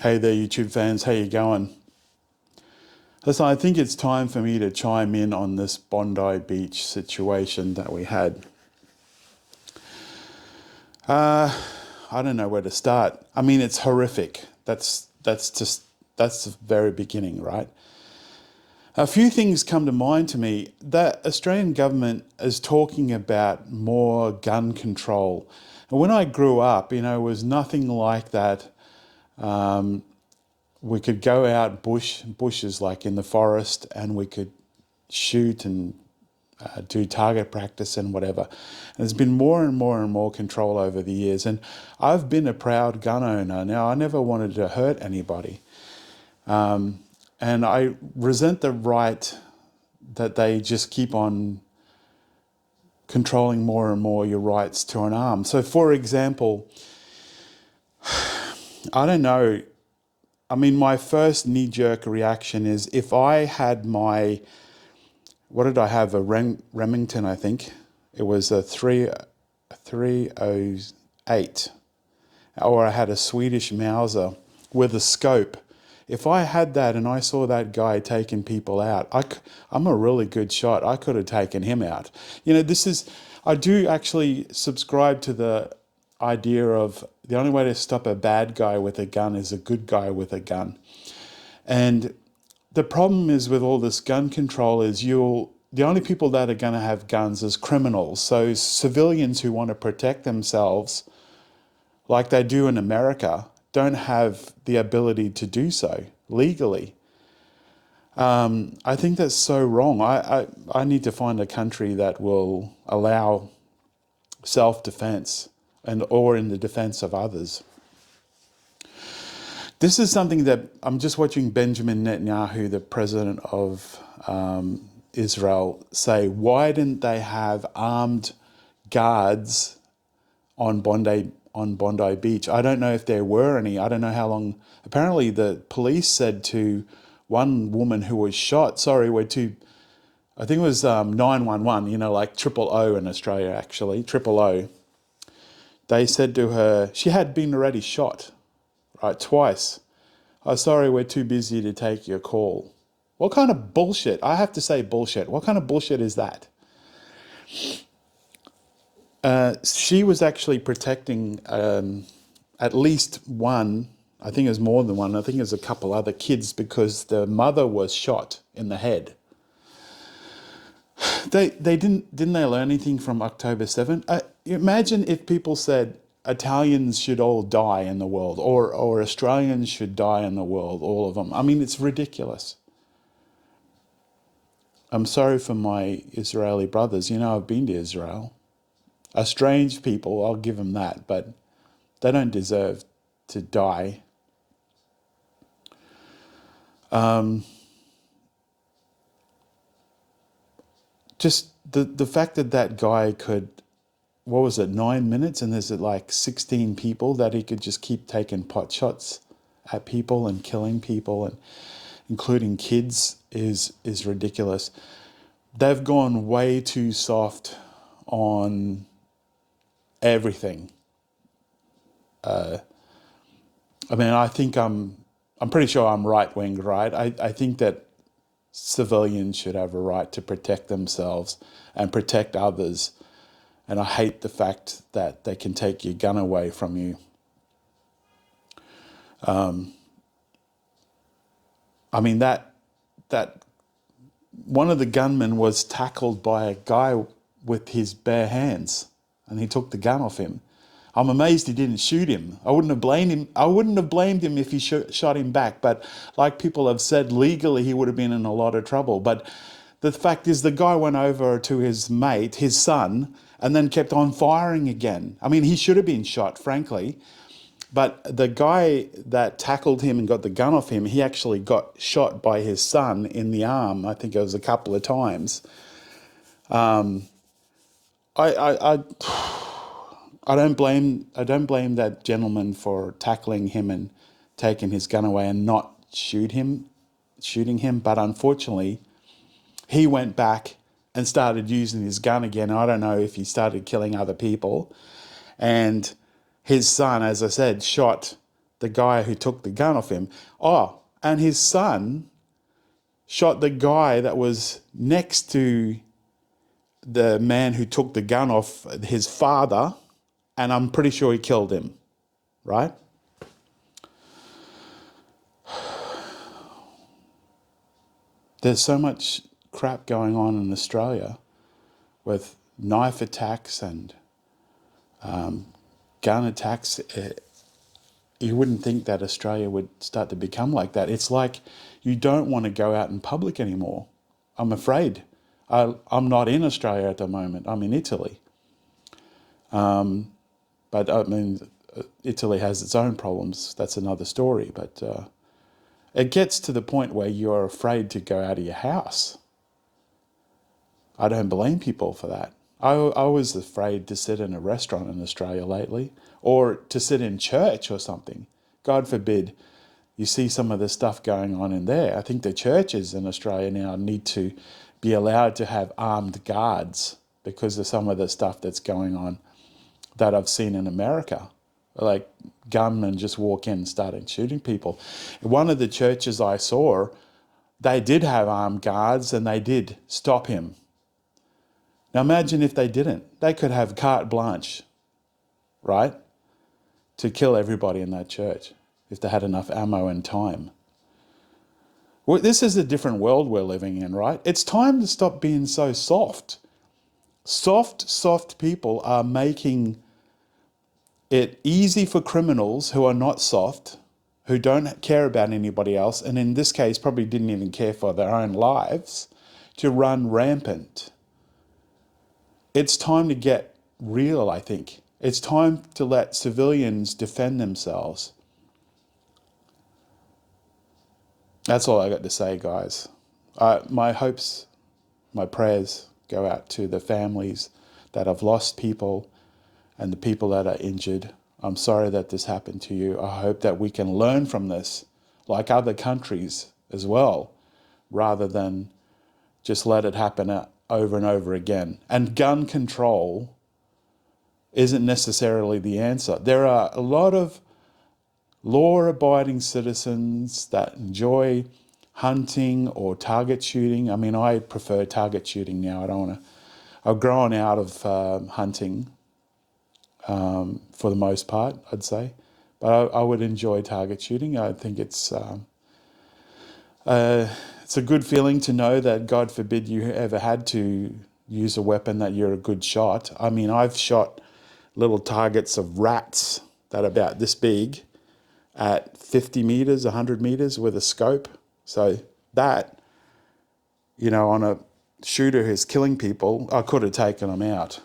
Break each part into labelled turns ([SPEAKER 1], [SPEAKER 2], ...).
[SPEAKER 1] Hey there, YouTube fans. How you going? Listen, I think it's time for me to chime in on this Bondi Beach situation that we had. I don't know where to start. I mean, it's horrific. That's the very beginning, right? A few things come to mind to me. The Australian government is talking about more gun control. And when I grew up, it was nothing like that. We could go out bushes like in the forest, and we could shoot and do target practice and whatever. And there's been more and more and more control over the years. And I've been a proud gun owner. Now, I never wanted to hurt anybody. And I resent the right that they just keep on controlling more and more your rights to an arm. So, for example, I don't know. I mean, my first knee-jerk reaction is if I had what did I have? A Remington, I think. It was a 308. Or I had a Swedish Mauser with a scope. If I had that and I saw that guy taking people out, I'm a really good shot. I could have taken him out. I do actually subscribe to the idea of the only way to stop a bad guy with a gun is a good guy with a gun. And the problem is with all this gun control is the only people that are going to have guns is criminals. So civilians who want to protect themselves, like they do in America, don't have the ability to do so legally. I think that's so wrong. I need to find a country that will allow self-defense or in the defense of others. This is something that I'm just watching Benjamin Netanyahu, the president of Israel, say, why didn't they have armed guards on Bondi Beach? I don't know if there were any. I don't know how long. Apparently the police said to one woman who was shot, I think it was 911, like triple O in Australia, actually, triple O. They said to her, she had been already shot, right, twice. Oh, sorry, we're too busy to take your call. What kind of bullshit? I have to say bullshit. What kind of bullshit is that? She was actually protecting at least one, I think it was more than one, I think it was a couple other kids because the mother was shot in the head. Didn't they learn anything from October 7th? Imagine if people said Italians should all die in the world, or Australians should die in the world, all of them. I mean, it's ridiculous. I'm sorry for my Israeli brothers. I've been to Israel. A strange people, I'll give them that, but they don't deserve to die. Just the fact that guy could, 9 minutes, and there's like 16 people that he could just keep taking pot shots at people and killing people, and including kids, is ridiculous. They've gone way too soft on everything. I mean, I think I'm pretty sure I'm right-winged, right? I think that civilians should have a right to protect themselves and protect others. And I hate the fact that they can take your gun away from you. I mean, that one of the gunmen was tackled by a guy with his bare hands, and he took the gun off him. I'm amazed he didn't shoot him. I wouldn't have blamed him. I wouldn't have blamed him if he shot him back. But like people have said, legally he would have been in a lot of trouble. But the fact is, the guy went over to his mate, his son, and then kept on firing again. I mean, he should have been shot, frankly. But the guy that tackled him and got the gun off him, he actually got shot by his son in the arm. I think it was a couple of times. I don't blame that gentleman for tackling him and taking his gun away and not shooting him. But unfortunately, he went back and started using his gun again. I don't know if he started killing other people. And his son, as I said, shot the guy who took the gun off him. Oh, and his son shot the guy that was next to the man who took the gun off his father, and I'm pretty sure he killed him, right? There's so much crap going on in Australia with knife attacks and gun attacks. You wouldn't think that Australia would start to become like that. It's like you don't want to go out in public anymore. I'm afraid. I'm not in Australia at the moment. I'm in Italy. But I mean, Italy has its own problems. That's another story. But it gets to the point where you're afraid to go out of your house. I don't blame people for that. I was afraid to sit in a restaurant in Australia lately, or to sit in church or something. God forbid you see some of the stuff going on in there. I think the churches in Australia now need to be allowed to have armed guards because of some of the stuff that's going on that I've seen in America. Like gunmen just walk in and starting shooting people. One of the churches I saw, they did have armed guards and they did stop him. Now imagine if they didn't. They could have carte blanche, right, to kill everybody in that church if they had enough ammo and time. Well, this is a different world we're living in, right? It's time to stop being so soft. Soft people are making it easy for criminals who are not soft, who don't care about anybody else, and in this case probably didn't even care for their own lives, to run rampant. It's time to get real, I think. It's time to let civilians defend themselves. That's all I got to say, guys. My hopes, my prayers go out to the families that have lost people and the people that are injured. I'm sorry that this happened to you. I hope that we can learn from this, like other countries as well, rather than just let it happen over and over again. And gun control isn't necessarily the answer. There are a lot of law-abiding citizens that enjoy hunting or target shooting. I mean, I prefer target shooting now. I've grown out of hunting for the most part, I'd say. But I would enjoy target shooting. I think it's a good feeling to know that, God forbid, you ever had to use a weapon, that you're a good shot. I mean, I've shot little targets of rats that are about this big at 50 meters, 100 meters with a scope. So that, on a shooter who's killing people, I could have taken them out.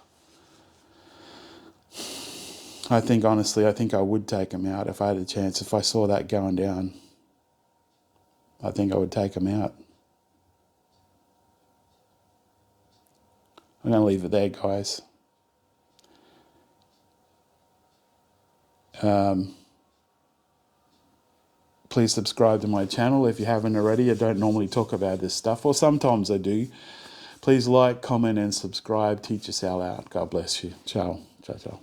[SPEAKER 1] Honestly, I think I would take them out if I had a chance. If I saw that going down, I think I would take them out. I'm going to leave it there, guys. Please subscribe to my channel if you haven't already. I don't normally talk about this stuff, or sometimes I do. Please like, comment and subscribe. Teach us all out. God bless you. Ciao. Ciao, ciao.